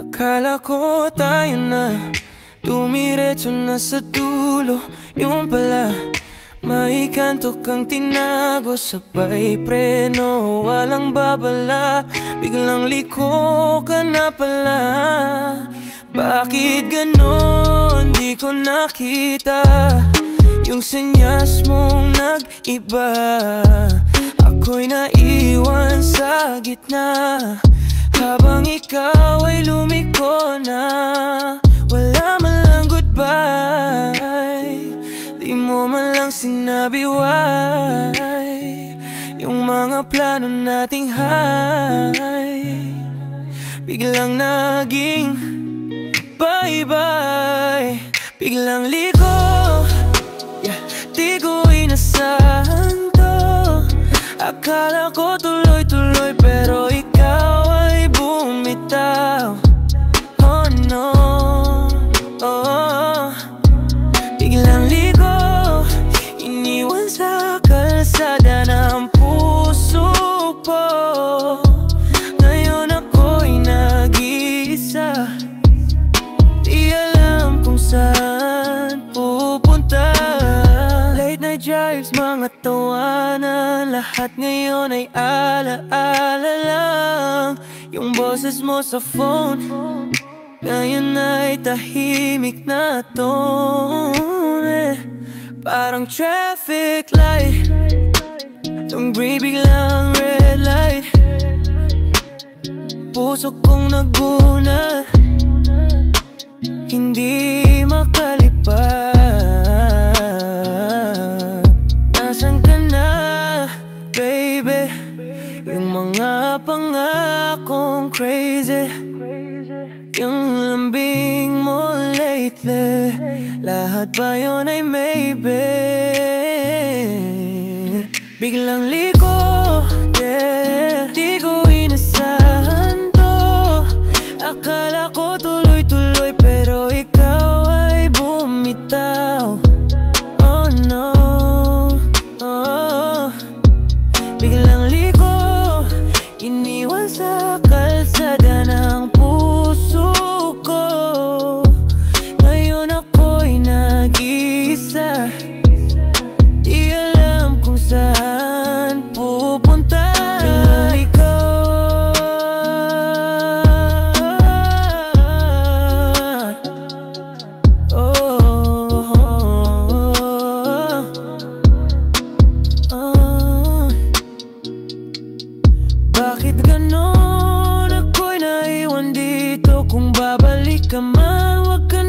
Akala ko tayo na dumiretso na sa dulo. Yung pala may kanto kang tinago. Sabay preno, walang babala. Biglang liko ka na pala. Bakit ganon? Di ko nakita yung senyas mong nag-iba. Ako'y naiwan sa gitna habang ikaw ay lumiko na. Wala man lang goodbye, di mo man lang sinabi why. Yung mga plano nating high biglang naging bye-bye. Biglang liko, di ko inasahan to. Akala ko tuloy-tuloy pero ikaw ay bumitaw. Oh no, oh. Biglang liko, iniwan sa kalsada ng puso ko. Ngayon ako'y nag-iisa, di alam kung saan pupunta. Late night drives, mga tawanan, lahat ngayon ay ala-ala lang. Yung boses mo sa phone, ngayon ay tahimik na tone. Parang traffic light, tumbring biglang red light. Puso kong naguna, hindi makalipad. Nasaan ka na, baby? Yung mga pangakong crazy, yung lambing mo lately, lahat ba yun ay maybe? Biglang liko, yeah, di ko inasahan to. Akala ko tuloy-tuloy pero ikaw ay bumitaw. Oh no, oh. Biglang liko, iniwan sa kalsada ng puso ko. Ngayon ako'y nag-iisa, di alam kung saan pupunta. Bakit ganon? Ako'y naiwan dito. Kung babalik ka man, wag ka